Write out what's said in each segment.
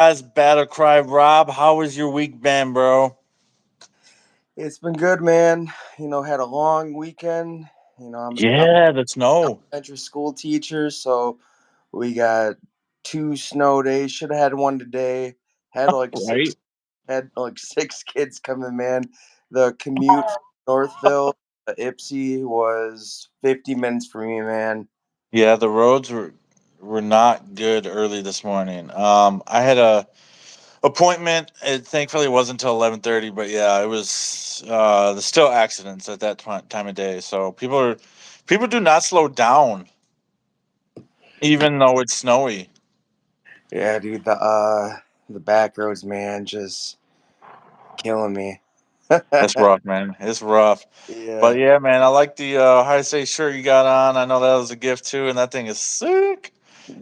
Guys, Battle Cry Rob, how was your week been, bro? It's been good, man. Had a long weekend. I'm Yeah, the snow. an elementary school teacher, so we got 2 snow days. Should have had one today. Had like Right? six, had like 6 kids coming, man. The commute from Northville to Ipsy was 50 minutes for me, man. Yeah, the roads were not good early this morning. I had a appointment. It thankfully wasn't until 11:30, but yeah, it was. There's still accidents at that time of day, so people do not slow down, even though it's snowy. Yeah, dude. The back roads, man, just killing me. It's rough, man. It's rough. But Yeah, yeah, man, I like the high say shirt you got on. I know that was a gift too, and that thing is sick.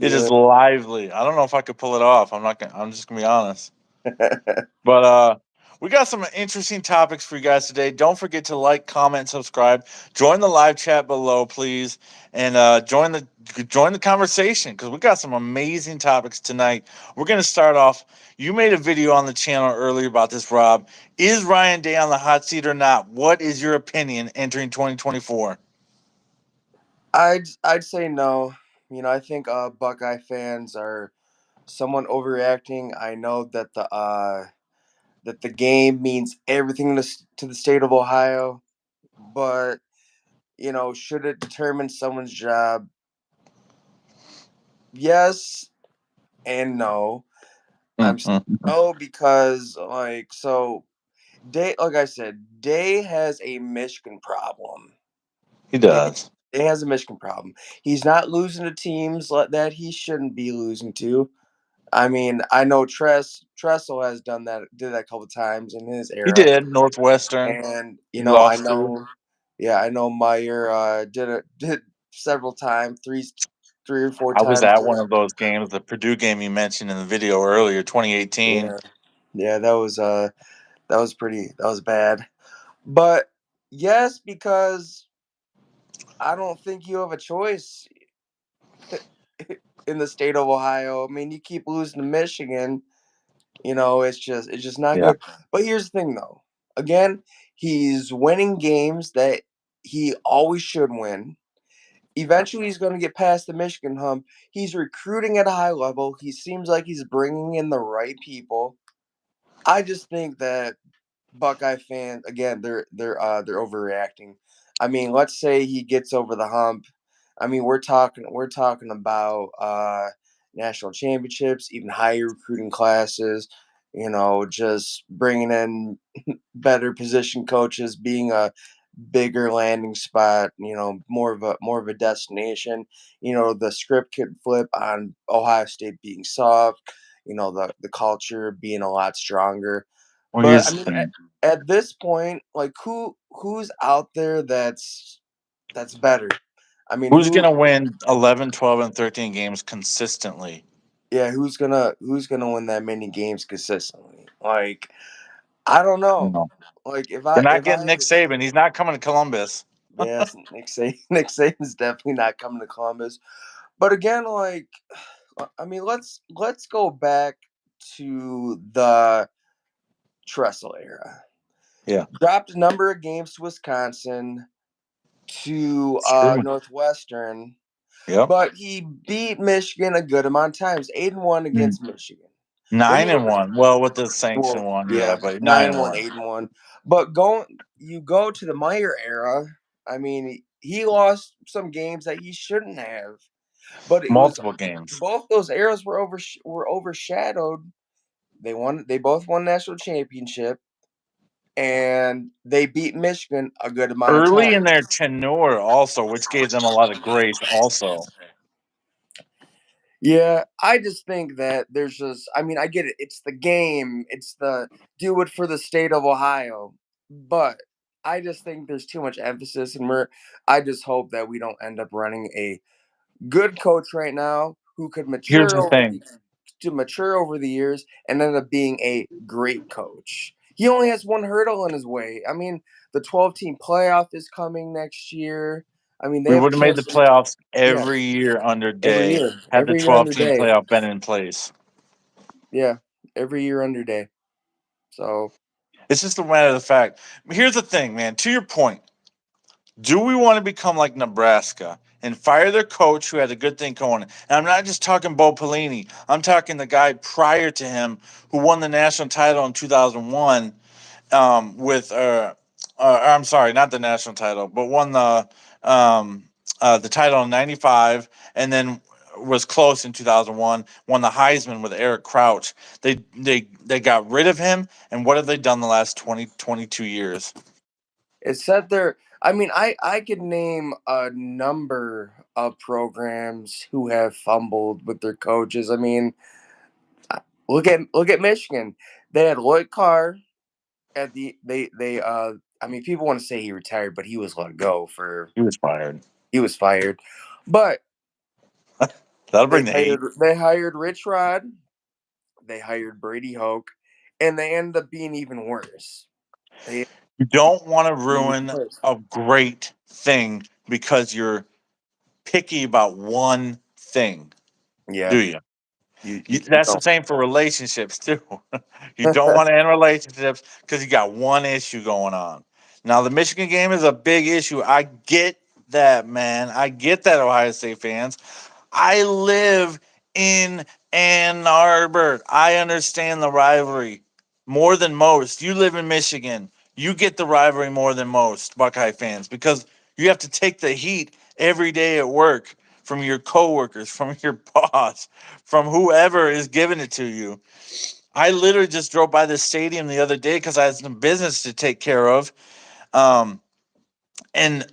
It is yeah. lively. I don't know if I could pull it off. I'm just gonna be honest. But we got some interesting topics for you guys today. Don't forget to like, comment, subscribe. Join the live chat below, please, and join the conversation because we got some amazing topics tonight. We're gonna start off. You made a video on the channel earlier about this, Rob. Is Ryan Day on the hot seat or not? What is your opinion entering 2024? I'd say no. I think Buckeye fans are somewhat overreacting. I know that the game means everything to the state of Ohio, but should it determine someone's job? Yes and no. I'm saying Mm-mm. no because Day, like I said, Day has a Michigan problem. He Day, does. Day has a Michigan problem. He's not losing to teams like that he shouldn't be losing to. I mean, I know Tressel has did that a couple times in his He era, did. Northwestern. and He I lost to. know, yeah, I know Meyer did several times, three or four I was times. at one of those games, the Purdue game you mentioned in the video earlier, 2018. Yeah, yeah, that was bad, but yes, because I don't think you have a choice in the state of Ohio. I mean, you keep losing to Michigan. It's just not Yeah. good. But here's the thing, though. Again, he's winning games that he always should win. Eventually, he's going to get past the Michigan hump. He's recruiting at a high level. He seems like he's bringing in the right people. I just think that Buckeye fans, again, they're overreacting. I mean, let's say he gets over the hump. I mean, we're talking about national championships, even higher recruiting classes. Just bringing in better position coaches, being a bigger landing spot. More of a destination. The script could flip on Ohio State being soft. The culture being a lot stronger. Well, But I here's the mean, thing. at this point, like who's out there that's better? I mean, Who's going to win 11, 12, and 13 games consistently? yeah, who's gonna win that many games consistently? Like, I don't know. No. Like They're not if I getting had Nick to, Saban. He's not coming to Columbus. yes, Nick Saban, Nick Saban's definitely not coming to Columbus. But again, like, I mean, let's go back to the Tressel era. Yeah. Dropped a number of games to Wisconsin, to It's true. Northwestern, Yep. but he beat Michigan a good amount of times. 8-1 Mm. against Michigan. Then Nine you and one. Well, with the sanction well, one, yeah, yeah, but nine nine and and one, one. 8-1. But you go to the Meyer era. I mean, he lost some games that he shouldn't have. But it was Multiple games. both those eras were overshadowed. They both won national championship, and they beat Michigan a good amount of Early in times. their tenure, also, which gave them a lot of grace, also. Yeah, I just think that there's just, I mean, I get it. It's the game. It's the do it for the state of Ohio. But I just think there's too much emphasis, and I just hope that we don't end up running a good coach right now who could Here's the thing. mature over the years and end up being a great coach. He only has one hurdle in his way. I mean, the 12-team playoff is coming next year. I mean, they We have a would have made the chance. playoffs Yeah, every year under Day had the every year under 12-team day. playoff been in place. Yeah. every year under day. So It's just a matter of the fact. Here's the thing, man. To your point, do we want to become like Nebraska and fire their coach who had a good thing going? And I'm not just talking Bo Pelini. I'm talking the guy prior to him who won the national title in 2001 with I'm sorry, not the national title, but won the title in '95, and then was close in 2001. Won the Heisman with Eric Crouch. They got rid of him, and what have they done the last 22 years? it said there. I mean, I could name a number of programs who have fumbled with their coaches. I mean, look at Michigan. They had Lloyd Carr at they. I mean, people want to say he retired, but he was let go for He was fired. he was fired. But That'll bring the hate. they hired Rich Rod, they hired Brady Hoke, and they ended up being even worse. They You don't want to even ruin worse. a great thing because you're picky about one thing, do Yeah, you? you That's the don't. same for relationships too. You don't want to end relationships because you got one issue going on. Now the Michigan game is a big issue. I get that, man. I get that, Ohio State fans. I live in Ann Arbor. I understand the rivalry more than most. You live in Michigan. You get the rivalry more than most Buckeye fans because you have to take the heat every day at work from your coworkers, from your boss, from whoever is giving it to you. I literally just drove by the stadium the other day because I had some business to take care of. Um, and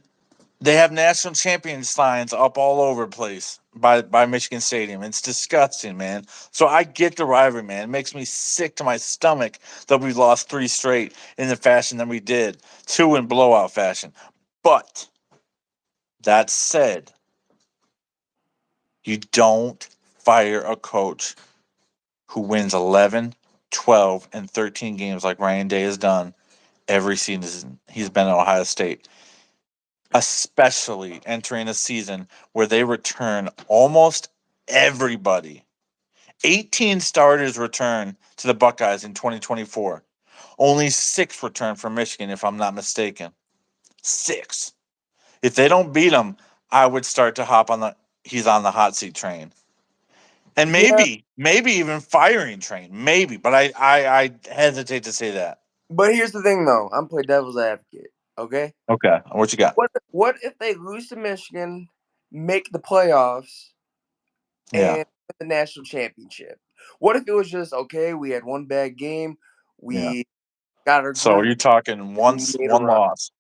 they have national champion signs up all over the place by Michigan Stadium. It's disgusting, man. So I get the rivalry, man. It makes me sick to my stomach that we lost 3 straight in the fashion that we did, 2 in blowout fashion. But that said, you don't fire a coach who wins 11, 12, and 13 games like Ryan Day has done every season he's been at Ohio State, especially entering a season where they return almost everybody. 18 starters return to the Buckeyes in 2024. Only 6 return from Michigan, if I'm not mistaken. 6. If they don't beat them, I would start to hop on the he's on the hot seat train. And Yeah, maybe even firing train. Maybe, but I hesitate to say that. but here's the thing, though. I'm playing devil's advocate. Okay, Okay. What you got? what if they lose to Michigan, make the playoffs, Yeah. and win the national championship? What if it was just okay? We had one bad game, Yeah. we got our So groove, you're talking and we made a one run. loss.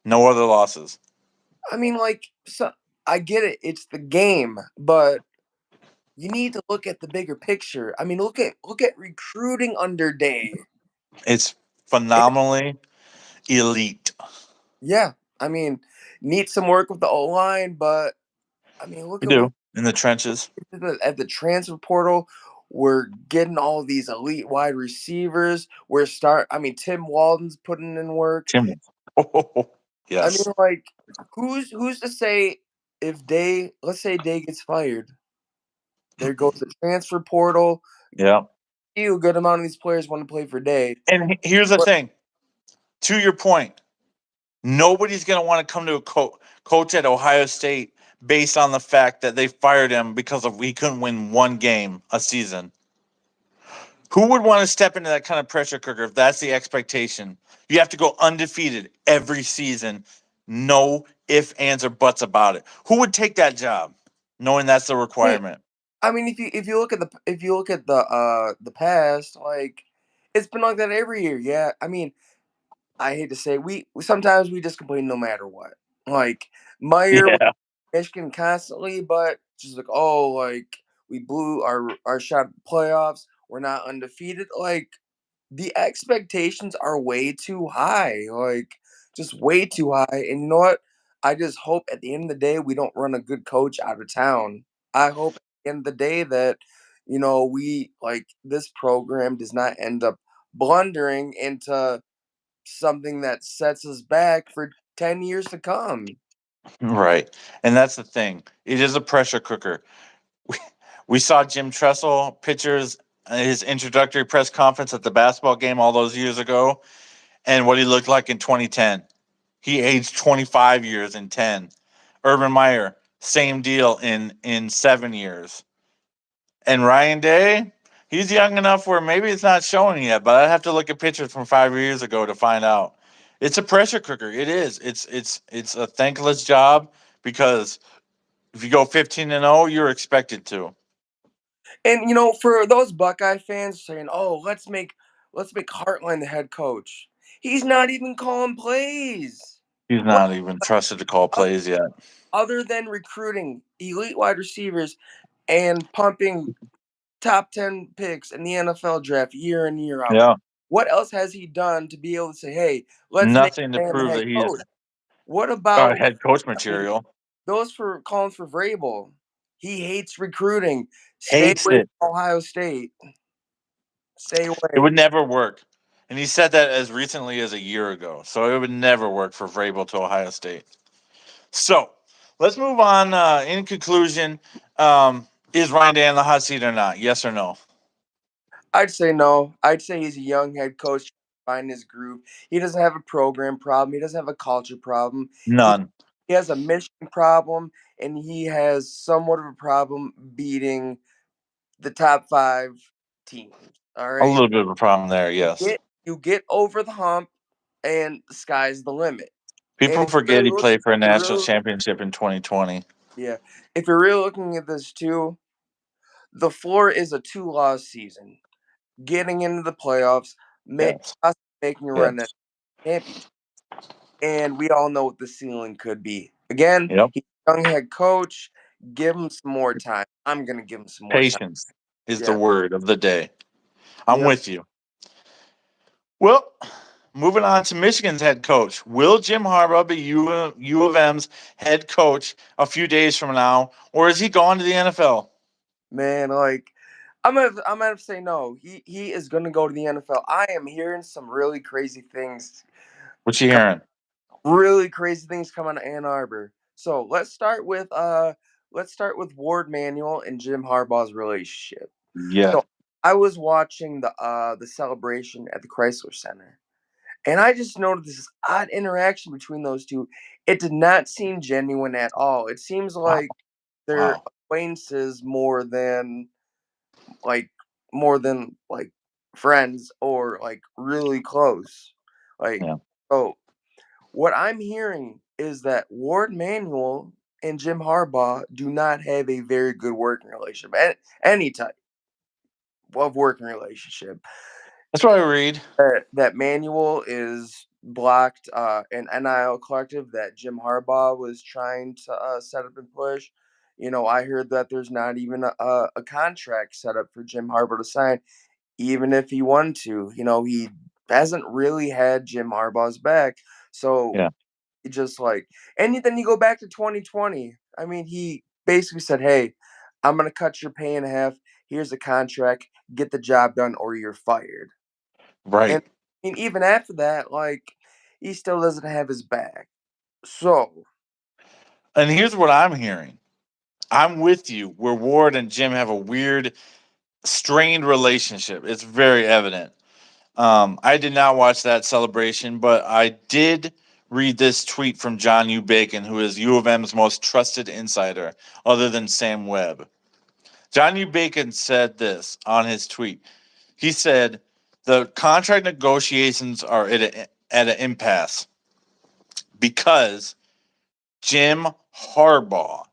No other losses. I mean, like, so I get it. It's the game, but you need to look at the bigger picture. I mean, look at recruiting under Day. It's phenomenally elite. Yeah, I mean, need some work with the O line, but I mean, look You at what do in the trenches. at the transfer portal. We're getting all these elite wide receivers. I mean, Tim Walden's putting in work. Tim. I mean, Yes. like, who's to say if let's say Day gets fired, there goes the transfer portal. Yeah. A good amount of these players want to play for Day. And here's the But thing. To your point, nobody's going to want to come to a coach at Ohio State based on the fact that they fired him because of we couldn't win one game a season. Who would want to step into that kind of pressure cooker if that's the expectation? You have to go undefeated every season. No ifs, ands, or buts about it. Who would take that job, knowing that's the requirement? I mean, if you look at the past, like it's been like that every year. Yeah, I mean, I hate to say sometimes we just complain no matter what. Like Meyer with Yeah. Michigan constantly, but just like like we blew our shot at the playoffs. We're not undefeated. Like the expectations are way too high. Like just way too high. And you know what? I just hope at the end of the day we don't run a good coach out of town. I hope at the end of the day that we like this program does not end up blundering into something that sets us back for 10 years to come. Right. And that's the thing. It is a pressure cooker. We, we saw Jim Tressel pitchers his introductory press conference at the basketball game all those years ago, and what he looked like in 2010. He aged 25 years in 10. Urban Meyer, same deal in 7 years. And Ryan Day, he's young enough where maybe it's not showing yet, but I'd have to look at pictures from 5 years ago to find out. It's a pressure cooker. It is. It's a thankless job because if you go 15-0, you're expected to. And for those Buckeye fans saying, "Oh, let's make Hartline the head coach," he's not even calling plays. He's What not even trusted to call oth- plays yet. other than recruiting elite wide receivers and pumping top 10 picks in the NFL draft year in year out? Yeah. What else has he done to be able to say, "Hey, let's make Nothing to him the prove head that he's coach"? What about head coach I mean, material. those for calling for Vrabel? He hates recruiting. Stay Hates away it. from Ohio State. Stay It away. would never work. And he said that as recently as a year ago. So it would never work for Vrabel to Ohio State. So let's move on. In conclusion, is Ryan Day on the hot seat or not? Yes or no? I'd say no. I'd say he's a young head coach trying to find his groove. He doesn't have a program problem. He doesn't have a culture problem. He, None. he has a mission problem, and he has somewhat of a problem beating the top five teams. All A right. little bit of a problem there, yes. Get you get over the hump, and the sky's the limit. And People if you're forget really he looking, played for a if you're national really, championship in 2020. yeah, if you're really looking at this too, the floor is a two-loss season. Getting into the playoffs, Yes. possibly making a run at Yes. championship. And we all know what the ceiling could be. Again, Yep. he's a young head coach. Give him some more time. I'm gonna give him some more time. Patience is the Yeah. word of the day. I'm Yep. with you. Well, moving on to Michigan's head coach. Will Jim Harbaugh be U of M's head coach a few days from now, or is he gone to the NFL? Man, like I'm gonna have to say no. He is gonna go to the NFL. I am hearing some What you co- hearing? really crazy things come out of Ann Arbor. So let's start with Ward Manuel and Jim Harbaugh's relationship. Yeah. So I was watching the celebration at the Chrysler Center. And I just noticed this odd interaction between those two. It did not seem genuine at all. It seems Wow. like they're Wow. acquaintances like more than friends or like really close. Like Yeah. so what I'm hearing is that Ward Manuel and Jim Harbaugh do not have a very good working relationship. Any type of working relationship. That's what I read. That Manuel is blocked an NIL collective that Jim Harbaugh was trying to set up and push. I heard that there's not even a contract set up for Jim Harbaugh to sign, even if he wanted to. He hasn't really had Jim Harbaugh's back. So Yeah. he just and then you go back to 2020. I mean, he basically said, "Hey, I'm going to cut your pay in half. Here's a contract. Get the job done or you're fired." And Right. I mean, even after that, he still doesn't have his back. So, And here's what I'm hearing. I'm with you where Ward and Jim have a weird, strained relationship. It's very evident. I did not watch that celebration, but I did read this tweet from John U. Bacon, who is U of M's most trusted insider, other than Sam Webb. John U. Bacon said this on his tweet. He said, the contract negotiations are at an impasse because Jim Harbaugh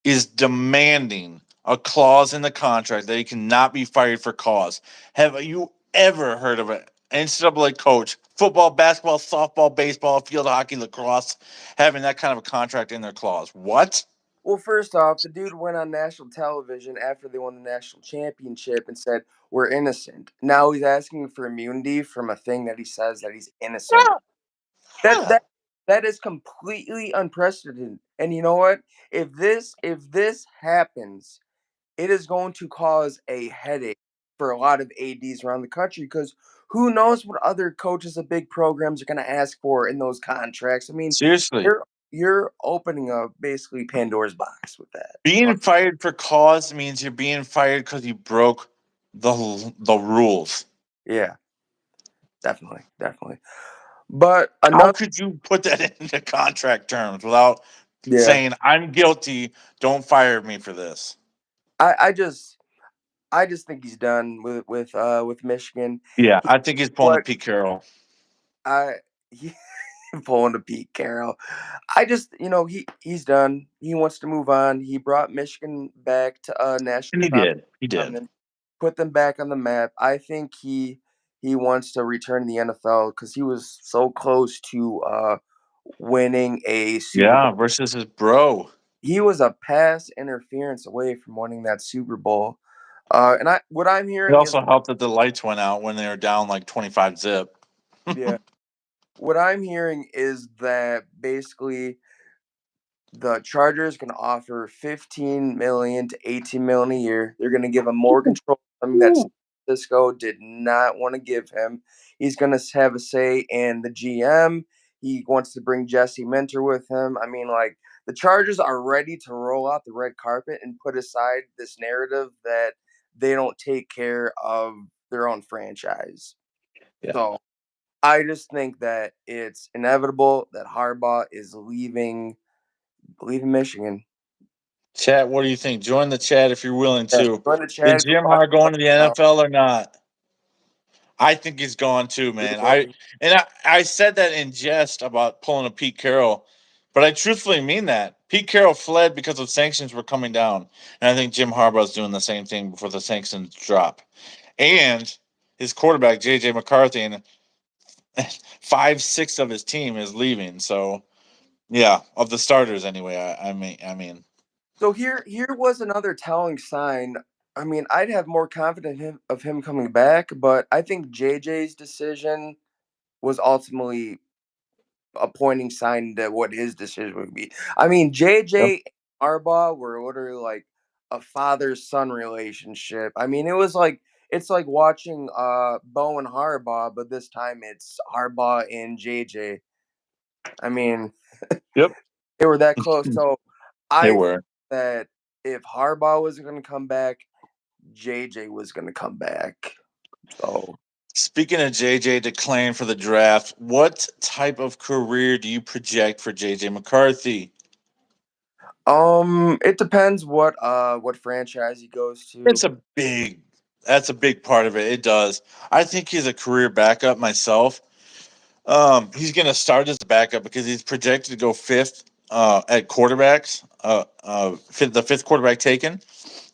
is demanding a clause in the contract that he cannot be fired for cause. Have you ever heard of an NCAA coach, football, basketball, softball, baseball, field hockey, lacrosse, having that kind of a contract in their clause? What? well, first off, the dude went on national television after they won the national championship and said, "We're innocent." Now he's asking for immunity from a thing that he says that he's innocent. Yeah. That Yeah. that that is completely unprecedented. And you know what? If this happens, it is going to cause a headache for a lot of ADs around the country because who knows what other coaches of big programs are going to ask for in those contracts. I mean, Seriously. you're opening up basically Pandora's box with that. Being fired for cause means you're being fired because you broke the rules. Yeah, definitely, definitely. But How another, could you put that into contract terms without yeah, saying I'm guilty? Don't fire me for this. I, I just, I just think he's done with Michigan. Yeah, He, I think he's pulling a what Pete Carroll. I he pulling to Pete Carroll. I just, he's done. He wants to move on. He brought Michigan back to And national he did. He did. prominence, put them back on the map. I think he wants to return to the NFL because he was so close to winning a Super Yeah, Bowl. versus his bro. He was a pass interference away from winning that Super Bowl. And what I'm It hearing is, also helped that the lights went out when they were down like 25 zip. yeah, what I'm hearing is that basically the Chargers can offer 15 million to 18 million a year. They're going to give him more control, something that San Francisco did not want to give him. He's going to have a say in the GM. He wants to bring Jesse Minter with him. I mean, like, the Chargers are ready to roll out the red carpet and put aside this narrative that they don't take care of their own franchise. Yeah. So I just think that it's inevitable that Harbaugh is leaving Michigan. Chat, what do you think? Join the chat if you're willing Yeah, to. join the Is chat if you're Jim watching Har going to the right now. NFL or not? I think he's gone too, man. Yeah, I said that in jest about pulling a Pete Carroll, but I truthfully mean that. Pete Carroll fled because of sanctions were coming down, and I think Jim Harbaugh's doing the same thing before the sanctions drop. And his quarterback JJ McCarthy and 5-6 of his team is leaving. So yeah, of the starters anyway. I mean, so here was another telling sign. I mean, I'd have more confidence of him coming back, but I think JJ's decision was ultimately a pointing sign that what his decision would be. I mean, yep. JJ and Harbaugh were literally like a father-son relationship. I mean, it's like watching Bo and Harbaugh, but this time it's Harbaugh and JJ. I mean, Yep. they were that close. So They I were. that if Harbaugh was going to come back, JJ was going to come back. So, Speaking of JJ declaring for the draft, what type of career do you project for JJ McCarthy? it depends what franchise he goes to. It's a big that's a big part of it. It does. I think he's a career backup myself. He's going to start as a backup because he's projected to go fifth at quarterbacks. The fifth quarterback taken,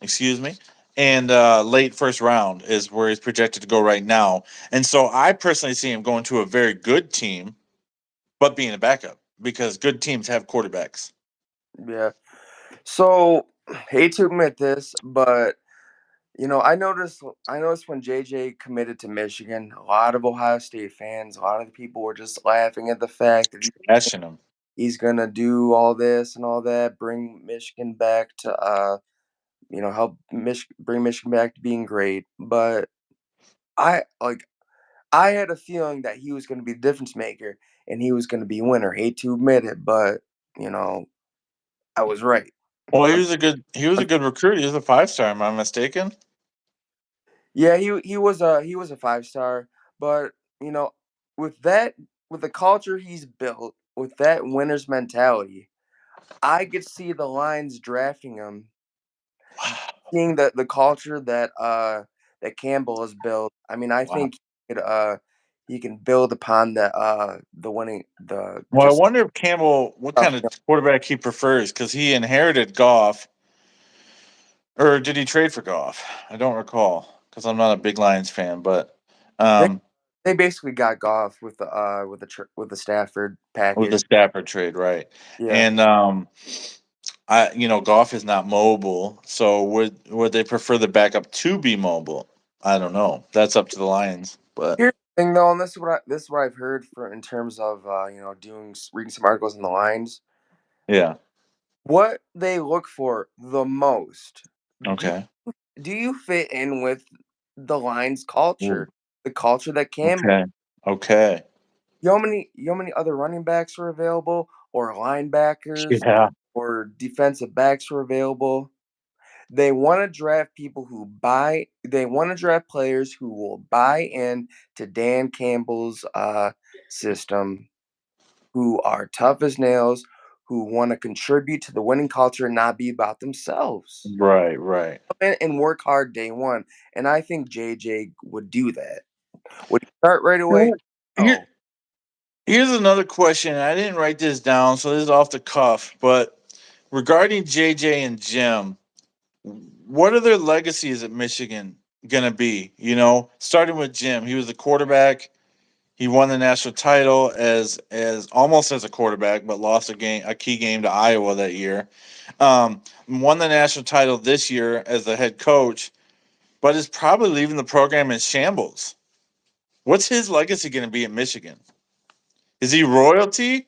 excuse me, and late first round is where he's projected to go right now. And so I personally see him going to a very good team, but being a backup because good teams have quarterbacks. Yeah. So, hate to admit this, but I noticed when JJ committed to Michigan, a lot of Ohio State fans, a lot of the people were just laughing at the fact that Trashing him. he's gonna do all this and all that, bring Michigan back to help bring Michigan back to being great. But I like I had a feeling that he was gonna be the difference maker and he was gonna be a winner. Hate to admit it, but you know, I was right. Well, he was a good recruit. He was a 5-star. Am I mistaken? Yeah, he was a 5 star, but you know, with that with the culture he's built, with that winner's mentality, I could see the Lions drafting him, Wow. seeing the culture that Campbell has built. I mean, I Wow. think he can build upon the winning the Well, I just wonder if Campbell, what stuff. kind of quarterback he prefers, because he inherited Goff, or did he trade for Goff? I don't recall, because I'm not a big Lions fan. But They um, they basically got Goff with the Stafford with the package. Stafford trade, right? Yeah. And Goff is not mobile, so would they prefer the backup to be mobile? I don't know. That's up to the Lions, but Here's the thing, though, and this is what I've heard for in terms of reading some articles in the lines. yeah, What they look for the most. Do okay, do you fit in with the lines culture, Ooh, the culture that Campbell? okay, okay, You know how many other running backs are available, or linebackers, yeah. or defensive backs are available? They want to draft people who buy. They want to draft players who will buy in to Dan Campbell's system, who are tough as nails, who want to contribute to the winning culture and not be about themselves. Right, right. And work hard day one. And I think JJ would do that. Would he start right You know away? what? Here, No. here's another question. I didn't write this down, so this is off the cuff. But regarding JJ and Jim, what are their legacies at Michigan gonna be? You know, starting with Jim, he was the quarterback. He won the national title as almost as a quarterback, but lost a key game to Iowa that year. Won the national title this year as the head coach, but is probably leaving the program in shambles. What's his legacy going to be at Michigan? Is he royalty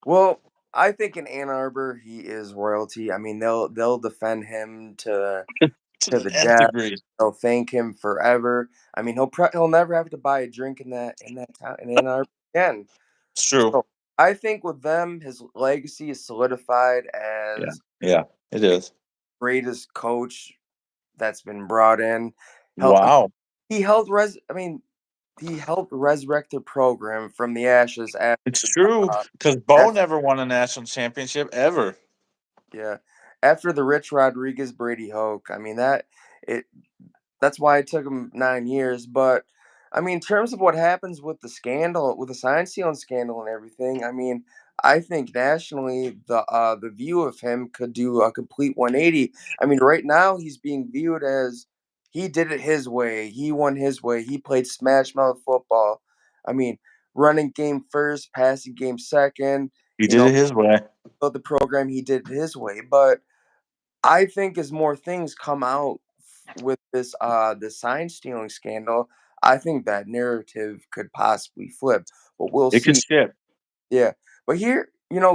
Well, I think in Ann Arbor he is royalty. I mean, they'll defend him to to the the nth death. degree? They'll thank him forever. I mean, he'll never have to buy a drink in that town in Ann Arbor again. It's true. So I think with them, his legacy is solidified Yeah, as yeah, it is. greatest coach that's been brought in. Help Wow, he helped res. I mean, he helped resurrect the program from the ashes after it's true because Bo after never won a national championship ever. yeah after the Rich Rodriguez Brady Hoke. I mean it that's why it took him 9 years. But I mean, in terms of what happens with the scandal, with the sign stealing scandal and everything, I mean, I think nationally the view of him could do a complete 180. I mean, right now he's being viewed as he did it his way. He won his way. He played smash mouth football. I mean, running game first, passing game second. He You did know, it his way. built the program. He did it his way. But I think as more things come out with this the sign stealing scandal, I think that narrative could possibly flip. But we'll It could see. ship. Yeah. But here,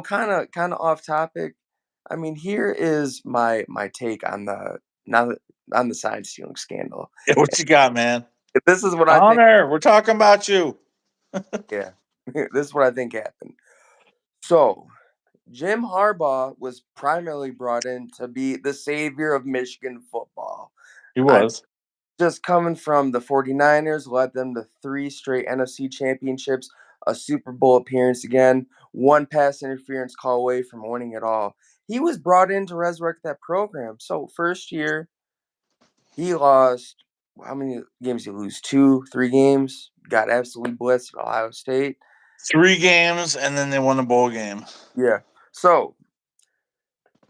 kind of off topic. I mean, here is my take on the not on the sign stealing scandal. Yeah, what you got, man? This is what I think. Connor, we're talking about you. Yeah. This is what I think happened. So Jim Harbaugh was primarily brought in to be the savior of Michigan football. He was. Just coming from the 49ers, led them to three straight NFC championships, a Super Bowl appearance again, one pass interference call away from winning it all. He was brought in to resurrect that program. So, first year, he lost how many games did he lose? Two, 3 games. Got absolutely blitzed at Ohio State. 3 games, and then they won a bowl game. Yeah. So,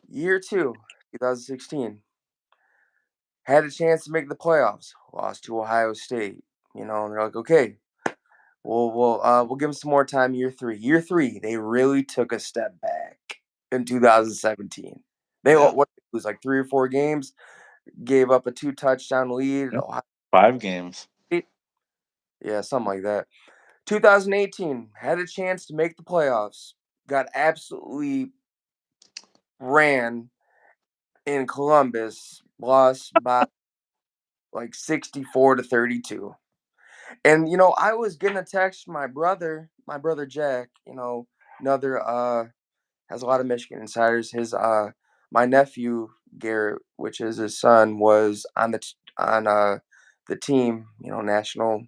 year two, 2016, had a chance to make the playoffs, lost to Ohio State. And they're like, okay, we'll give them some more time. Year three. Year three, they really took a step back in 2017. They Yeah. what it was like 3 or 4 games, gave up a 2 touchdown lead. Yep. Ohio 5 games. State, yeah, something like that. 2018 had a chance to make the playoffs, got absolutely ran in Columbus, lost by like 64-32. And I was getting a text from my brother Jack, another has a lot of Michigan insiders. His my nephew Garrett, which is his son, was on the team, national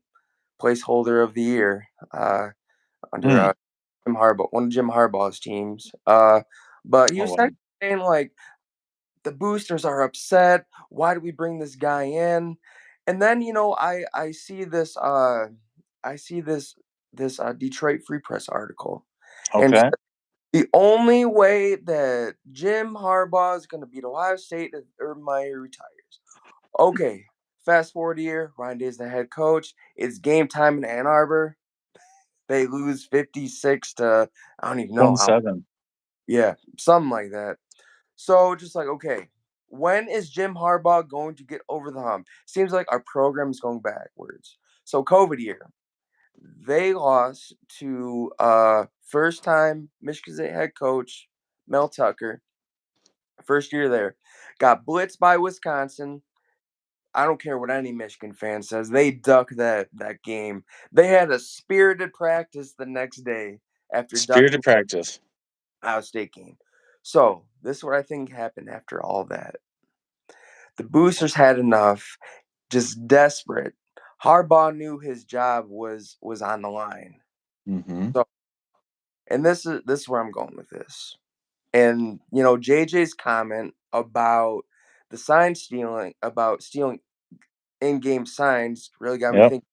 placeholder of the year under Hmm. Jim Harbaugh, one of Jim Harbaugh's teams. But he Oh, was wow. saying like the boosters are upset. Why do we bring this guy in? And then I see this Detroit Free Press article, and Okay. the only way that Jim Harbaugh is going to beat Ohio State is Urban Meyer retires. Okay, fast forward a year. Ryan Day's the head coach. It's game time in Ann Arbor. They lose 56 to I don't even know how. 27. Yeah, something like that. So just like, okay, when is Jim Harbaugh going to get over the hump? Seems like our program is going backwards. So COVID year, they lost to first time Michigan State head coach Mel Tucker. First year there. Got blitzed by Wisconsin. I don't care what any Michigan fan says. They ducked that game. They had a spirited practice the next day after ducking Spirited practice. Ohio State game. So this is what I think happened after all that. The boosters had enough, just desperate. Harbaugh knew his job was on the line. Mm-hmm. So, and this is where I'm going with this. And JJ's comment about the sign stealing, about stealing in-game signs, really got me Yep. thinking.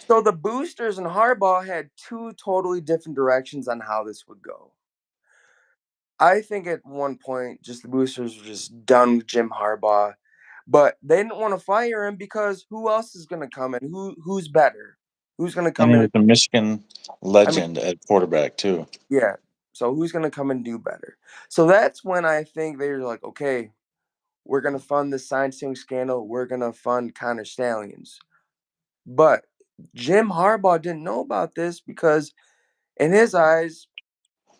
So the boosters and Harbaugh had two totally different directions on how this would go. I think at one point, just the boosters were just done with Jim Harbaugh, but they didn't want to fire him because who else is going to come in? Who's better? Who's going to And come he in? was a Michigan I mean, legend at quarterback too. yeah. So who's going to come and do better? So that's when I think they're like, okay, we're going to fund the sign stealing scandal. We're going to fund Connor Stallions. But Jim Harbaugh didn't know about this because in his eyes,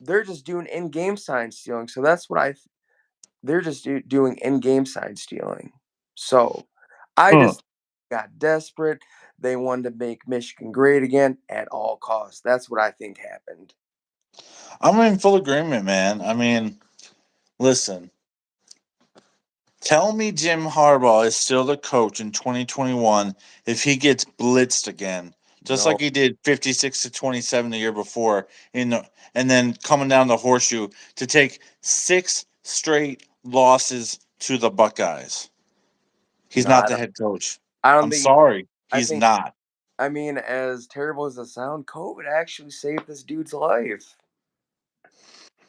they're just doing in-game sign stealing. So that's what they're just doing in-game sign stealing. So I Huh. just got desperate. They wanted to make Michigan great again at all costs. That's what I think happened. I'm in full agreement, man. I mean, listen, tell me Jim Harbaugh is still the coach in 2021 if he gets blitzed again, just No, like he did 56-27 the year before, and then coming down the horseshoe to take 6 straight losses to the Buckeyes. He's no, not the head coach. I don't I'm think. sorry, I he's think. not. I mean, as terrible as it sounds, COVID actually saved this dude's life.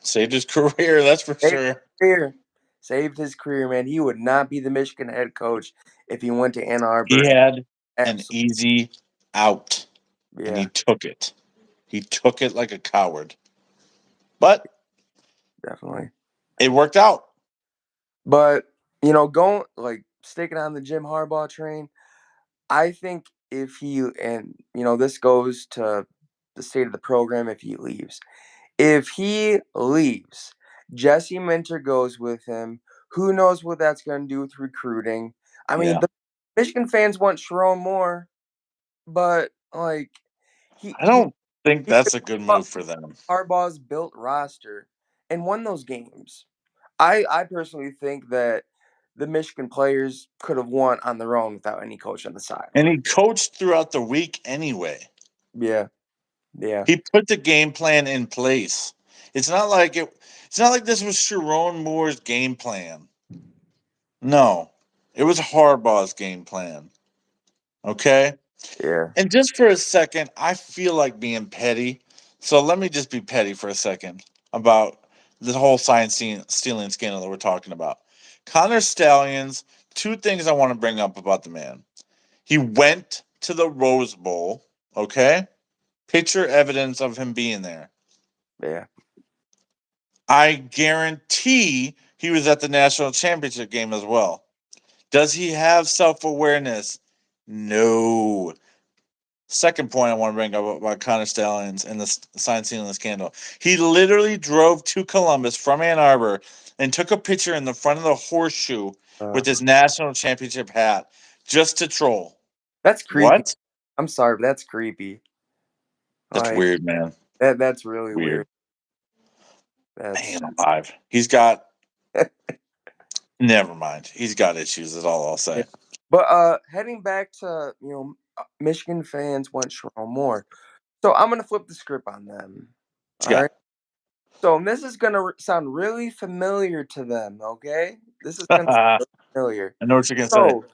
Saved his career, that's for Saved sure. his career. Saved his career, man. He would not be the Michigan head coach if he went to Ann He Arbor. had an Absolutely, easy out, and he yeah, took it. He took it like a coward. But definitely. it worked out. But going like sticking on the Jim Harbaugh train, I think if he and this goes to the state of the program if he leaves. If he leaves, Jesse Minter goes with him. Who knows what that's going to do with recruiting? I mean, Yeah. the Michigan fans want Sharon Moore, but like he I he don't think he could that's a good put move for them. Harbaugh's built roster and won those games. I personally think that the Michigan players could have won on their own without any coach on the And sideline. he coached throughout the week anyway. Yeah, yeah, He put the game plan in place. It's not like it's not like this was Sharon Moore's game plan. No. It was Harbaugh's game plan. Okay? yeah. And just for a second, I feel like being petty. So let me just be petty for a second about the whole science stealing scandal that we're talking about. Connor Stallions, two things I want to bring up about the man. He went to the Rose Bowl, okay? Picture evidence of him being there. Yeah. I guarantee he was at the national championship game as well. Does he have self awareness? No. Second point I want to bring up about Connor Stallions and the sign stealing scandal. He literally drove to Columbus from Ann Arbor and took a picture in the front of the horseshoe Uh, with his national championship hat just to troll. that's creepy. What? I'm sorry, but that's creepy. That's Like weird, man. that's really Weird. weird. That's Man alive. He's got, never mind. He's got issues, is all I'll yeah. say. But heading back to Michigan fans want Sharon Moore, so I'm gonna flip the script on them. What All you right. So this is gonna sound really familiar to them. Okay, this is gonna got? sound familiar. I know what you're going to say. So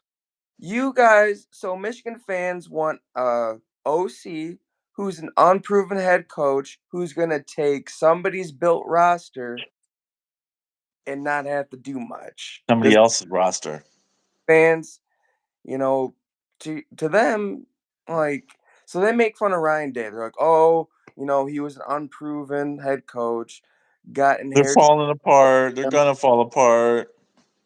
you guys, so Michigan fans want OC who's an unproven head coach who's gonna take somebody's built roster and not have to do much. Somebody This else's roster. fans, you know, to them, like, so they make fun of Ryan Day. They're like, oh, he was an unproven head coach, got They're inherited. falling apart. They're Him. going to fall apart.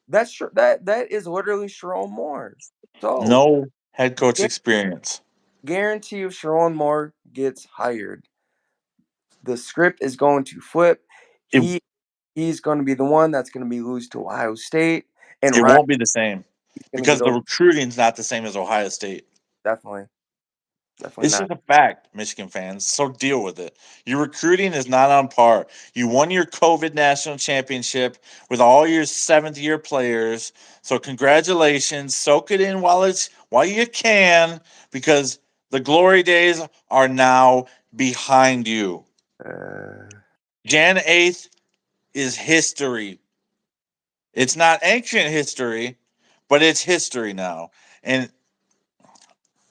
That's true. That is literally Sharon Moore. So No head coach gu- experience. guarantee if Sharon Moore gets hired, the script is going to flip. It, He's going to be the one that's going to be lose to Ohio State, and it Ryan's won't be the same going to because get the over recruiting's not the same as Ohio State. definitely. Definitely It's not. just a fact, Michigan fans. So deal with it. Your recruiting is not on par. You won your COVID national championship with all your seventh year players. So congratulations. Soak it in while you can, because the glory days are now behind you. Uh, Jan 8th is history. It's not ancient history, but it's history now. And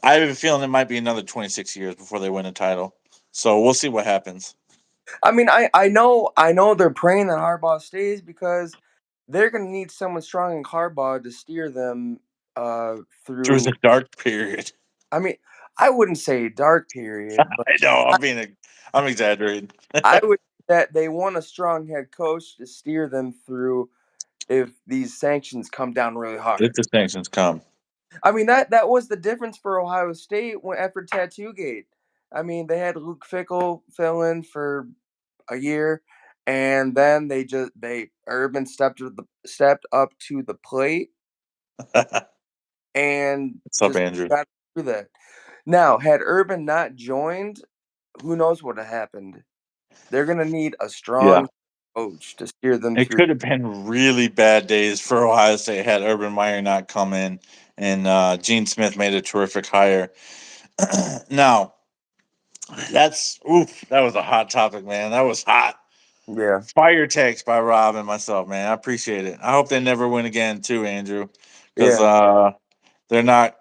I have a feeling it might be another 26 years before they win a title. So we'll see what happens. I mean, I know they're praying that Harbaugh stays because they're going to need someone strong in Harbaugh to steer them Through through. the dark period. I mean, I wouldn't say dark period, but I know I, I'm exaggerating. I would say that they want a strong head coach to steer them through if these sanctions come down really If hard. the sanctions come. I mean, that was the difference for Ohio State when after Tattoo Gate. I mean, they had Luke Fickle fill in for a year, and then they Urban stepped up to the plate What's and up, just Andrew? got through that. Now, had Urban not joined, who knows what happened? They're gonna need a Yeah. strong coach to steer them It through. could have been really bad days for Ohio State had Urban Meyer not come in, and Gene Smith made a terrific hire. Now, that was a hot topic, man. That was hot. Yeah, Fire text by Rob and myself, man. I appreciate it. I hope they never win again, too, Andrew, because yeah. they're not.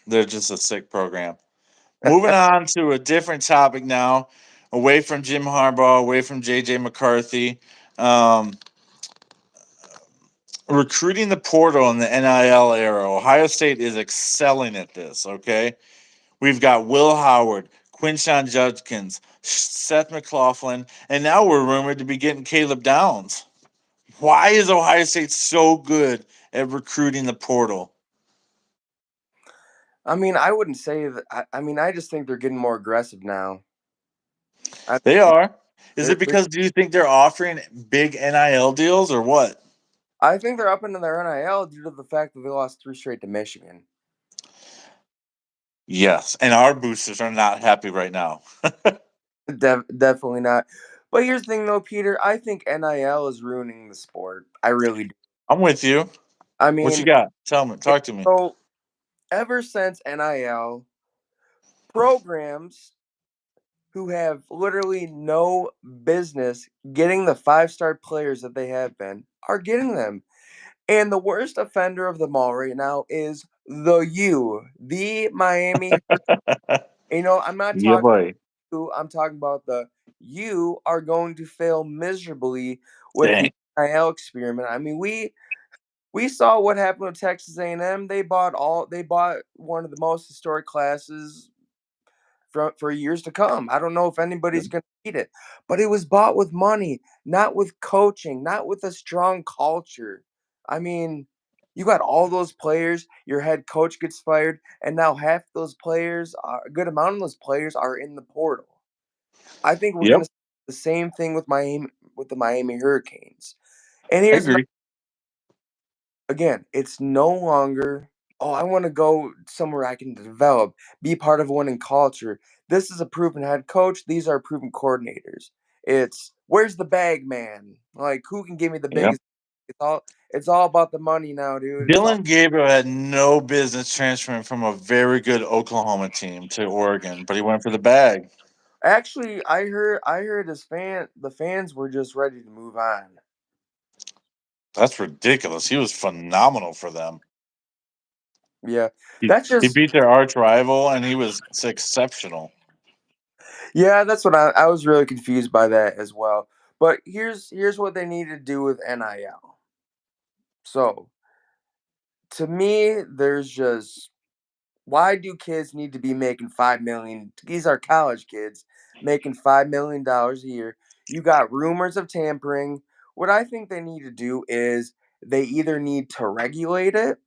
They're just a sick program. Moving on to a different topic now, away from Jim Harbaugh, away from JJ McCarthy. Um, Recruiting the portal in the NIL era. Ohio State is excelling at this, okay? We've got Will Howard, Quinshawn Judkins, Seth McLaughlin, and now we're rumored to be getting Caleb Downs. Why is Ohio State so good at recruiting the portal? I mean, I wouldn't say that. I mean, I just think they're getting more aggressive now. I They are. Is it they're because do you think they're offering big NIL deals or what? I think they're up into their NIL due to the fact that they lost three straight to Michigan. Yes, and our boosters are not happy right now. Definitely not. But here's the thing, though, Peter. I think NIL is ruining the sport. I really do. I'm with you. I What you mean, got? Tell me. Talk to me. so ever since NIL, programs who have literally no business getting the 5-star players that they have been are getting them. And the worst offender of them all right now is the Miami. I'm not Yeah, talking boy. who, I'm talking about the you are going to fail miserably with Dang. the NIL experiment. I mean, we saw what happened with Texas A&M. They bought one of the most historic classes for years to come. I don't know if anybody's going to beat it, but it was bought with money, not with coaching, not with a strong culture. I mean, you got all those players, your head coach gets fired, and now half those players, a good amount of those players are in the portal. I think we're going Yep, to see the same thing with the Miami Hurricanes. And I here's agree. again, it's no longer, oh, I want to go somewhere I can develop, be part of a winning culture. This is a proven head coach. These are proven coordinators. It's where's the bag man? Like who can give me the Yep. biggest? It's all about the money now, dude. It's all Dylan Gabriel had no business transferring from a very good Oklahoma team to Oregon, but he went for the bag. actually I heard the fans were just ready to move on. That's ridiculous. He was phenomenal for them. Yeah. He, That's he just beat their arch rival, and he was exceptional. yeah, that's what I was really confused by that as well. But here's what they need to do with NIL. So to me, there's just why do kids need to be making 5 million? These are college kids making $5 million a year. You got rumors of tampering. What I think they need to do is they either need to regulate it.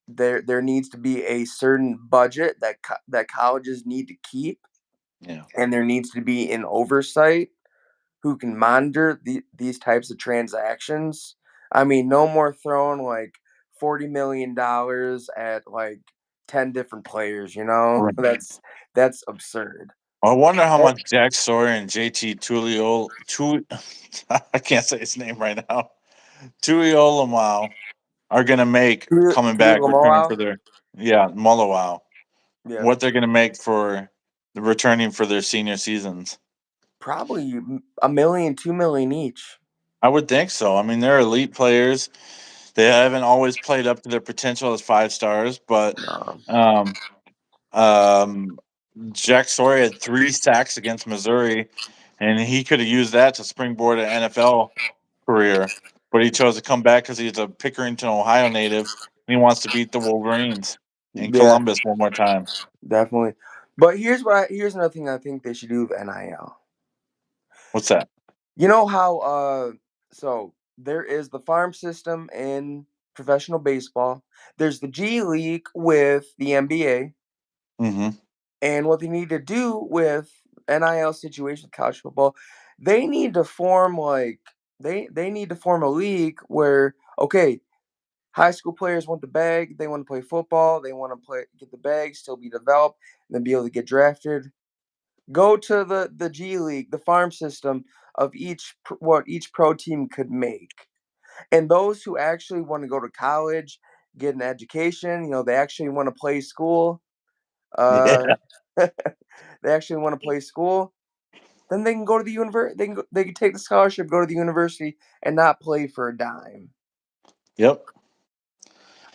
There needs to be a certain budget that colleges need to keep, Yeah. and there needs to be an oversight who can monitor these types of transactions. I mean, no more throwing like $40 million at like 10 different players, you know? Right. That's absurd. I wonder how That- much Jack Sawyer and JT Tulio I can't say his name right now. Tuiolomau are gonna make coming back, returning for Lamoa? their Mullowow. Yeah. What they're gonna make for the returning for their senior seasons. Probably a million, 2 million each. I would think so. I mean, they're elite players. They haven't always played up to their potential as 5 stars, but No. um, um, Jack Sawyer had 3 sacks against Missouri, and he could have used that to springboard an NFL career. But he chose to come back because he's a Pickerington, Ohio native, and he wants to beat the Wolverines in Yeah, Columbus one more time. definitely. But here's another thing I think they should do with NIL. What's that? You know how so there is the farm system in professional baseball. There's the G League with the NBA, Mm-hmm. and what they need to do with NIL situation with college football, they need to form like they need to form a league where okay, high school players want the bag, they want to play football, they want to play get the bag, still be developed, and then be able to get drafted. Go to the G League, the farm system of what each pro team could make. And those who actually want to go to college, get an education, they actually want to play school, Yeah. uh they actually want to play school, then they can go to the university. They can take the scholarship, go to the university, and not play for a dime. Yep.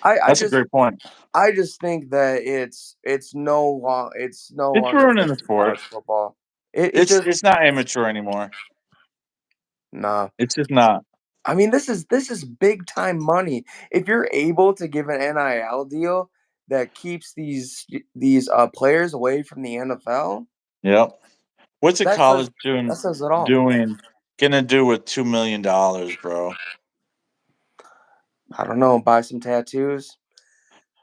I, I That's a just great point. I just think that it's no It's longer ruining fit the for college sport. football. It It's just it's not amateur anymore. nah. It's just not. I mean, this is big time money. If you're able to give an NIL deal that keeps these players away from the NFL, Yep. What's a that says college doing that says it all. doing gonna do with $2 million, bro? I don't know. Buy some tattoos.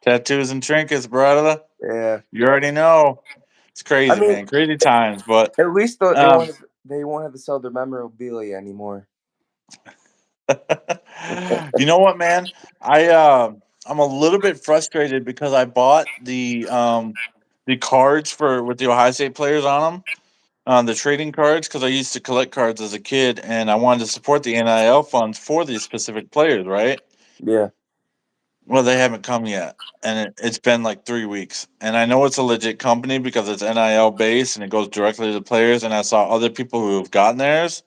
Tattoos and trinkets, brother. Yeah. You already know. It's I crazy, mean, man. Crazy times. But at least um they won't have to sell their memorabilia anymore. you know what, man? I'm a little bit frustrated because I bought the cards for with the Ohio State players on them, the trading cards, because I used to collect cards as a kid, and I wanted to support the NIL funds for these specific players, right? Yeah. Well, they haven't come yet, and it's been like 3 weeks, and I know it's a legit company because it's NIL based and it goes directly to the players. And I saw other people who have gotten theirs,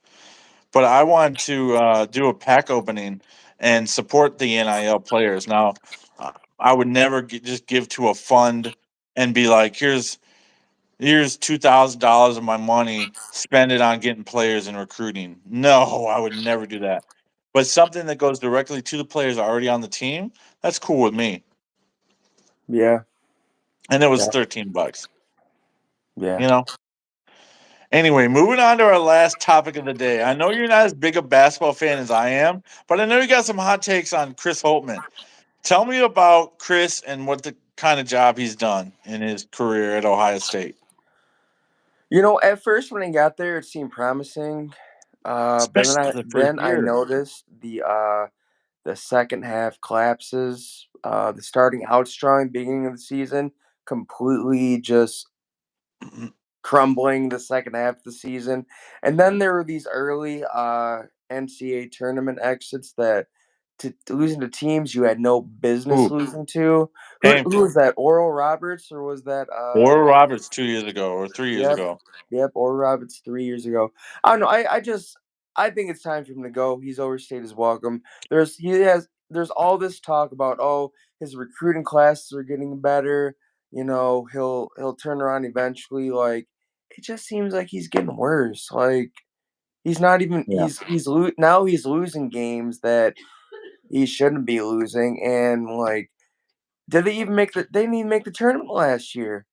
but I wanted to do a pack opening and support the NIL players. Now, I would never just give to a fund and be like, here's $2,000 of my money, spend it on getting players and recruiting. No, I would never do that. But something that goes directly to the players already on the team, that's cool with me. Yeah. And it was Yeah. 13 bucks, Yeah. you know. Anyway, moving on to our last topic of the day. I know you're not as big a basketball fan as I am, but I know you got some hot takes on Chris Holtmann. Tell me about Chris and what the kind of job he's done in his career at Ohio State. At first when I got there, it seemed promising. But then Especially I the first then I year. noticed the second half collapses. The starting out strong beginning of the season completely just crumbling the second half of the season. And then there were these early NCAA tournament exits that losing to teams you had no business Ooh, losing to. Who painful. was that? Oral Roberts or was that Or Roberts 2 years ago or 3 years Yep. ago. Yep, Oral Roberts 3 years ago. I don't know. I think it's time for him to go. He's overstayed his welcome. There's all this talk about his recruiting classes are getting better. He'll turn around eventually. Like it just seems like he's getting worse. Like he's not even Yeah. now he's losing games that he shouldn't be losing. And like, did they even make they didn't even make the tournament last year?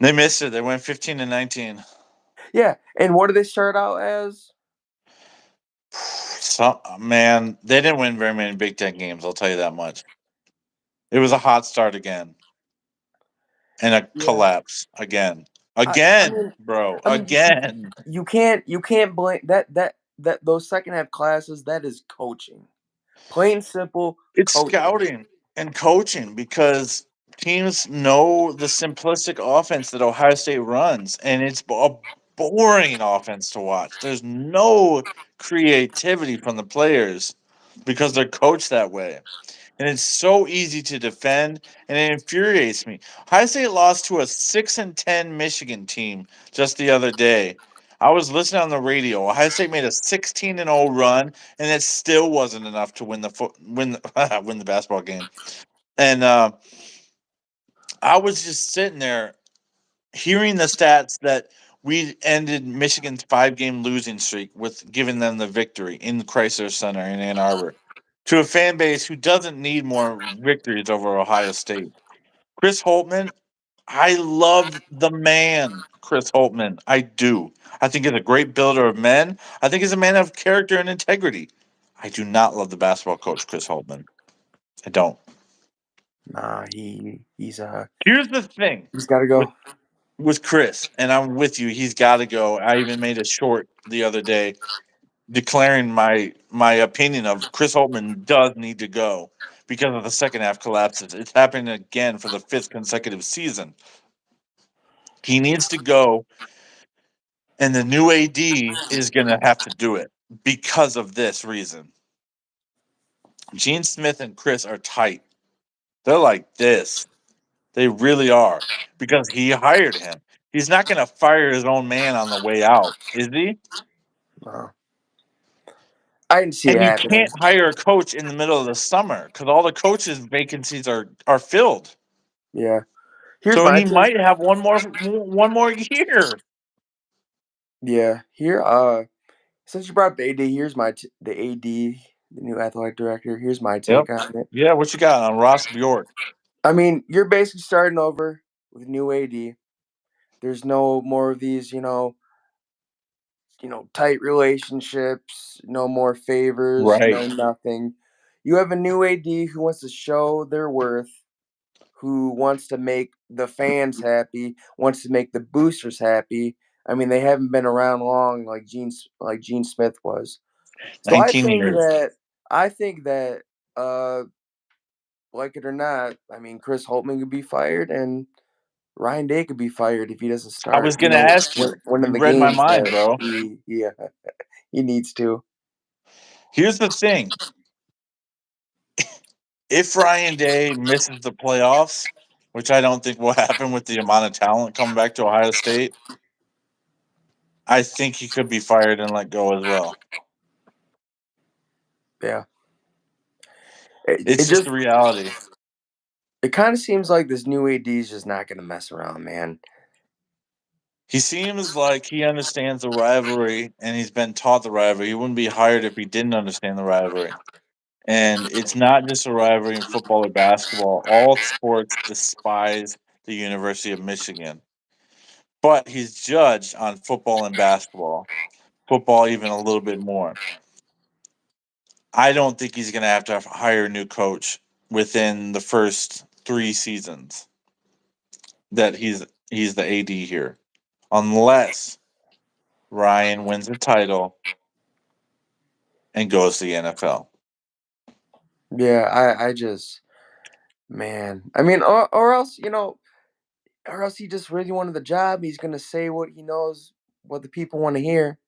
They missed it. They went 15 to 19. Yeah, and what did they start out as? Man, they didn't win very many Big Ten games, I'll tell you that much. It was a hot start again and a Yeah. collapse again. I I Again, mean bro. I mean Again. you can't blame that those second half classes, that is coaching. Plain simple It's coaching. scouting and coaching because teams know the simplistic offense that Ohio State runs, and it's a boring offense to watch. There's no creativity from the players because they're coached that way. And it's so easy to defend, and it infuriates me. Ohio State lost to a 6-10 Michigan team just the other day. I was listening on the radio. Ohio State made a 16-0 run, and it still wasn't enough to win the basketball game. And I was just sitting there hearing the stats that we ended Michigan's 5-game losing streak with giving them the victory in the Chrysler Center in Ann Arbor to a fan base who doesn't need more victories over Ohio State. Chris Holtmann, I love the man, Chris Holtmann. I do. I think he's a great builder of men. I think he's a man of character and integrity. I do not love the basketball coach, Chris Holtmann. I don't. Nah, Here's the thing he's got to with go. with Chris, and I'm with you. He's got to go. I even made a short the other day declaring my opinion of Chris Holtmann does need to go because of the second half collapses. It's happening again for the 5th consecutive season. He needs to go, and the new AD is going to have to do it because of this reason. Gene Smith and Chris are tight. They're like this. They really are because he hired him. He's not going to fire his own man on the way out, is he? No. I didn't see it And you happening. can't hire a coach in the middle of the summer because all the coaches' vacancies are filled. Yeah. Here's So my he take. might have one more year. Yeah. Here, since you brought up the AD, here's the AD, the new athletic director. Here's my Yep. take on it. Yeah. What you got on Ross Bjork? I mean, you're basically starting over with new AD. There's no more of these, tight relationships, no more favors, Right. no nothing. You have a new AD who wants to show their worth, who wants to make the fans happy, wants to make the boosters happy. I mean, they haven't been around long like Gene Smith was. So 19 years. I think that like it or not, I mean Chris Holtman could be fired and Ryan Day could be fired if he doesn't I start, was gonna ask you. winning You the read my games mind, that bro. he needs to. Here's the thing: if Ryan Day misses the playoffs, which I don't think will happen with the amount of talent coming back to Ohio State, I think he could be fired and let go as well. Yeah. It, It's it just just the reality. it kind of seems like this new AD is just not going to mess around, man. He seems like he understands the rivalry and he's been taught the rivalry. He wouldn't be hired if he didn't understand the rivalry. And it's not just a rivalry in football or basketball. All sports despise the University of Michigan. But he's judged on football and basketball. Football, even a little bit more. I don't think he's going to have to hire a new coach within the first 3 seasons that he's the AD here, unless Ryan wins the title and goes to the NFL. Yeah, I just man. I mean, or else or else he just really wanted the job. He's gonna say what he knows, what the people want to hear.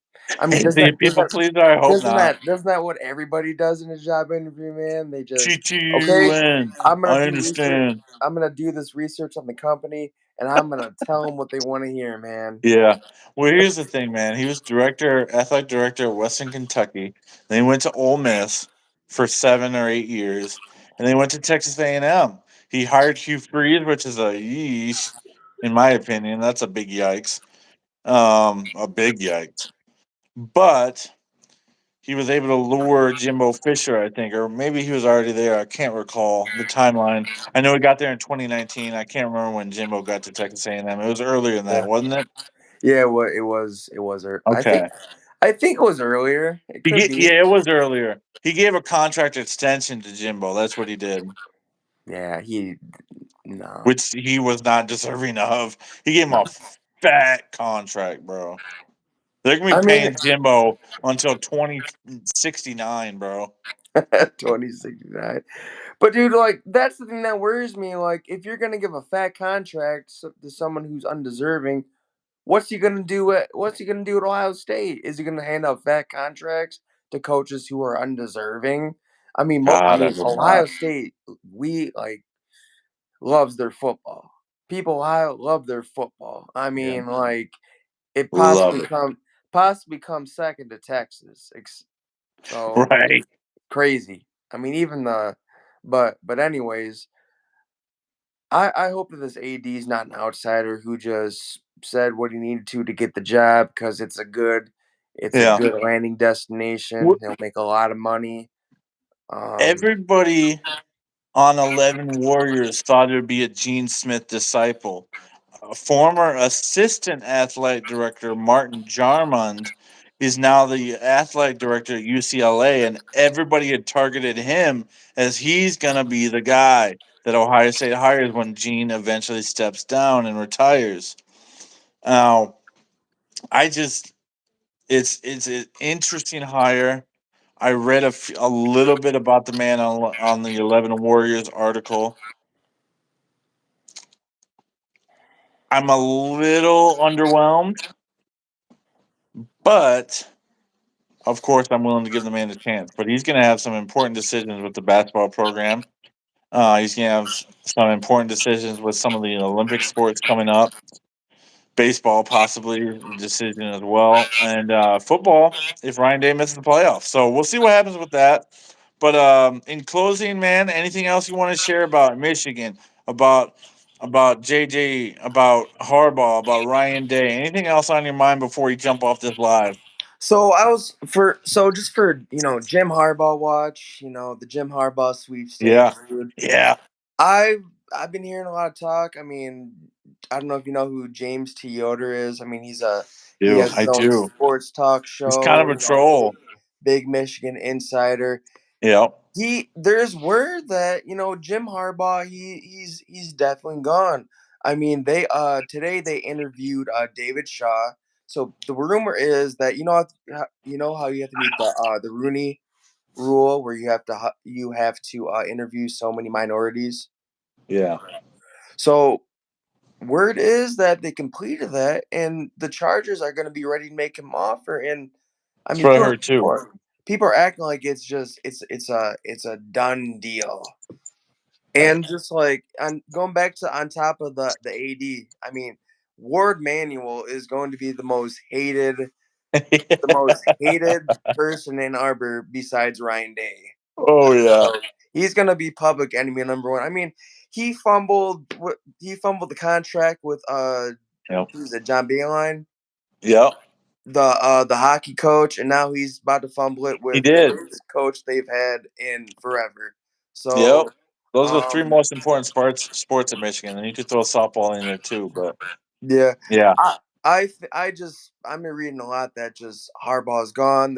I mean, Is he a people pleaser? I hope not. doesn't that what everybody does in a job interview, man? They just okay. Chi-chi-win. I'm gonna I do research. understand. I'm gonna do this research on the company, and I'm gonna tell them what they want to hear, man. Yeah. Well, here's the thing, man. He was athletic director at Western Kentucky. Then he went to Ole Miss for 7 or 8 years, and then he went to Texas A&M. He hired Hugh Freeze, which is a yeesh, in my opinion. That's a big yikes. A big yikes. But he was able to lure Jimbo Fisher, I think, or maybe he was already there. I can't recall the timeline. I know he got there in 2019. I can't remember when Jimbo got to Texas A&M. It was earlier than that, Yeah, wasn't it? yeah. What it was. Okay. I think it was earlier. It could be. Yeah, it was earlier. He gave a contract extension to Jimbo. That's what he did, Yeah, no. which he was not deserving of. He gave him a fat contract, bro. They're gonna I be mean, paying Jimbo until 2069, bro. 2069. But dude, like that's the thing that worries me. Like, if you're gonna give a fat contract to someone who's undeserving, what's he gonna do at Ohio State? Is he gonna hand out fat contracts to coaches who are undeserving? God, I hope Ohio not. State, we like loves their football. People Ohio love their football. Yeah, Like it love it. possibly comes second to Texas. So Right. crazy. Even the but anyways, I hope that this AD is not an outsider who just said what he needed to get the job because it's a Yeah. good landing destination. Wh- He'll make a lot of money. Um, Everybody on 11 Warriors thought it would be a Gene Smith disciple. A former assistant athletic director, Martin Jarmond, is now the athletic director at UCLA, and everybody had targeted him as he's going to be the guy that Ohio State hires when Gene eventually steps down and retires. Now, I just it's an interesting hire. I read a little bit about the man on the 11 Warriors article. I'm a little underwhelmed, but of course I'm willing to give the man a chance. But he's going to have some important decisions with the basketball program. He's going to have some important decisions with some of the Olympic sports coming up. Baseball possibly a decision as well, and football if Ryan Day misses the playoffs. So we'll see what happens with that. But in closing, man, anything else you want to share about Michigan, about JJ, about Harbaugh, about Ryan Day? Anything else on your mind before you jump off this live? so I was for so just for Jim Harbaugh watch, the Jim Harbaugh Yeah, sweepstakes, dude. yeah, I've been hearing a lot of talk. I don't know if you know who James T. Yoder is. He do has I his own do? sports talk He's kind of show. a troll. Big Michigan insider. Yeah, There's word that Jim Harbaugh he's definitely gone. They today they interviewed David Shaw. So the rumor is that how you have to meet the Rooney rule where you have to interview so many minorities. yeah. So word is that they completed that, and the Chargers are going to be ready to make him offer. And I That's mean, what I people heard too. people are acting like it's a done deal. Right. And just like on going back to on top of the AD, Ward Manuel is going to be the most hated person in Arbor besides Ryan Day. Oh yeah. So he's gonna be public enemy number one. He fumbled the contract with Yep. who's it, John Beeline, Yep. the hockey coach, and now he's about to fumble it He with the did. greatest coach they've had in forever. Yep. So Those are the three um most important sports at Michigan, and you could throw softball in there too. But yeah. yeah, I've been reading a lot that just Harbaugh's gone.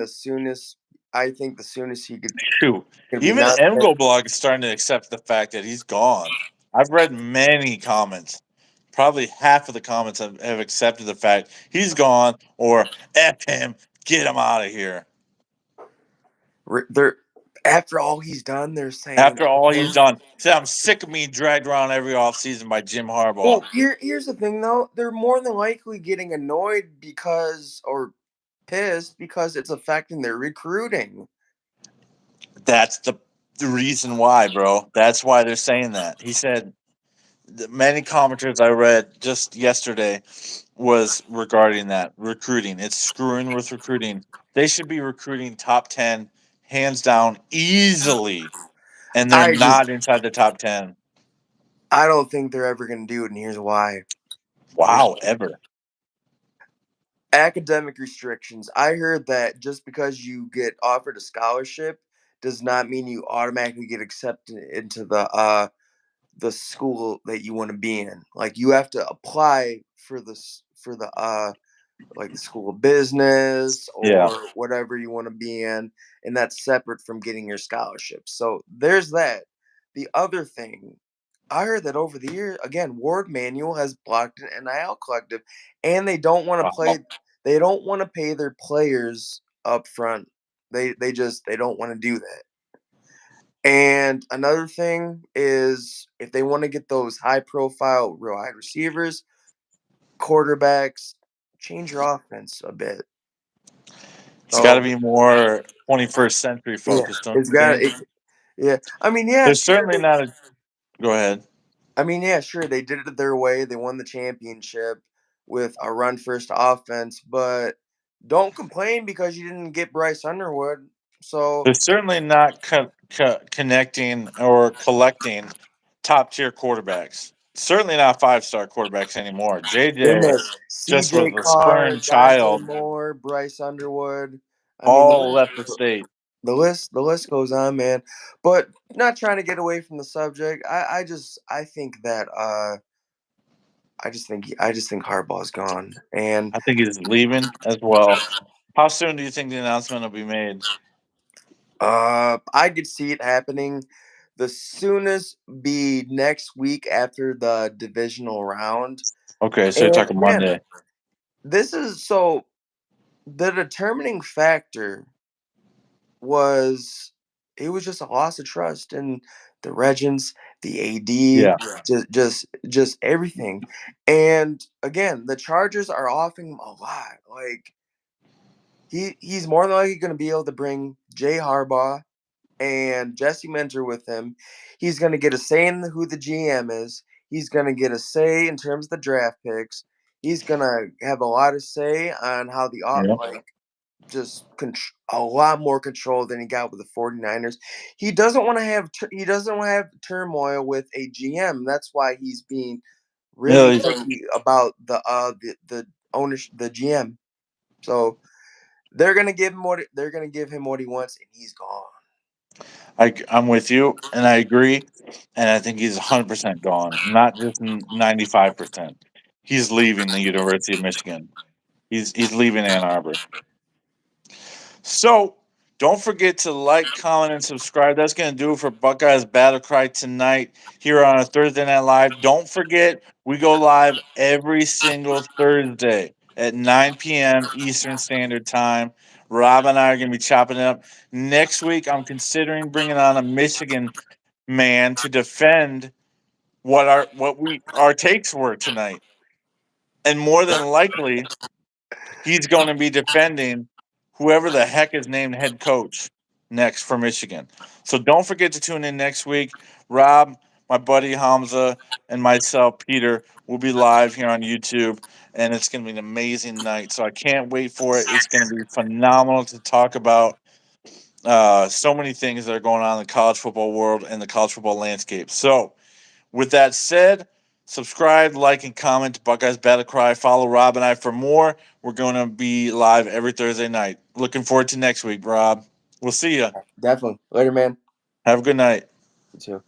I think the soonest he shoot. could be Even not MGO blog is starting to accept the fact that he's gone. I've read many comments. Probably half of the comments have accepted the fact he's gone or F him, get him out of here. they're after all he's done, they're saying After all he's done, say I'm sick of being dragged around every offseason by Jim Harbaugh. well, here's the thing though. They're more than likely getting annoyed because or pissed because it's affecting their recruiting. That's the reason why, bro. That's why they're saying that. He said many commenters I read just yesterday was regarding that recruiting. It's screwing with recruiting. They should be recruiting top 10 hands down easily, and they're I just not inside the top 10. I don't think they're ever gonna do it, and here's why. There's Wow, ever. academic restrictions. I heard that just because you get offered a scholarship does not mean you automatically get accepted into the school that you want to be in. Like you have to apply for the like the school of business Yeah. or whatever you want to be in, and that's separate from getting your scholarship. So there's that. The other thing, I heard that over the years, again, Ward Manuel has blocked an NIL collective, and they don't want to Wow. play. They don't want to pay their players up front. They don't want to do that. And another thing is if they want to get those high profile, real high receivers, quarterbacks, change your offense a bit. It's got to So be more 21st century yeah, focused, don't it's you got think? it. Yeah, I mean, yeah, There's sure. certainly not a. Go ahead. I mean, yeah, sure. They did it their way. They won the championship with a run first offense, but don't complain because you didn't get Bryce Underwood. So They're certainly not connecting or collecting top tier quarterbacks. Certainly not 5-star quarterbacks anymore. JJ goodness, just was CJ a Carr, spurned Dante child, Moore, Bryce Underwood. I mean, all left the state. the list goes on, man. But not trying to get away from the subject. I think that I just think Harbaugh's gone. And I think he's leaving as well. How soon do you think the announcement will be made? I could see it happening the soonest be next week after the divisional round. Okay, so you're And talking again, Monday. this is so the determining factor was it was just a loss of trust in the Regents, the AD, Yeah. just everything. And again, the Chargers are offering him a lot. Like he's more than likely going to be able to bring Jay Harbaugh and Jesse Minter with him. He's going to get a say in who the GM is. He's going to get a say in terms of the draft picks. He's going to have a lot of say on how the Yeah. like a lot more control than he got with the 49ers. He doesn't want to have turmoil with a GM. That's why he's being really Yeah, picky about the ownership, the GM. So they're gonna give him what he wants, and he's gone. I'm with you, and I agree. And I think he's 100% gone, not just 95%. He's leaving the University of Michigan. He's leaving Ann Arbor. So don't forget to like, comment, and subscribe. That's going to do it for Buckeyes Battle Cry tonight here on a Thursday Night Live. Don't forget, we go live every single Thursday at 9 p.m. Eastern Standard Time. Rob and I are going to be chopping it up. Next week, I'm considering bringing on a Michigan man to defend what our takes were tonight. And more than likely, he's going to be defending whoever the heck is named head coach next for Michigan. So don't forget to tune in next week. Rob, my buddy Hamza, and myself, Peter, will be live here on YouTube, and it's going to be an amazing night. So I can't wait for it. It's going to be phenomenal to talk about so many things that are going on in the college football world and the college football landscape. So with that said, subscribe, like, and comment to Buckeyes Battle Cry. Follow Rob and I for more. We're going to be live every Thursday night. Looking forward to next week, Rob. We'll see you. Definitely later, man. Have a good night. You too.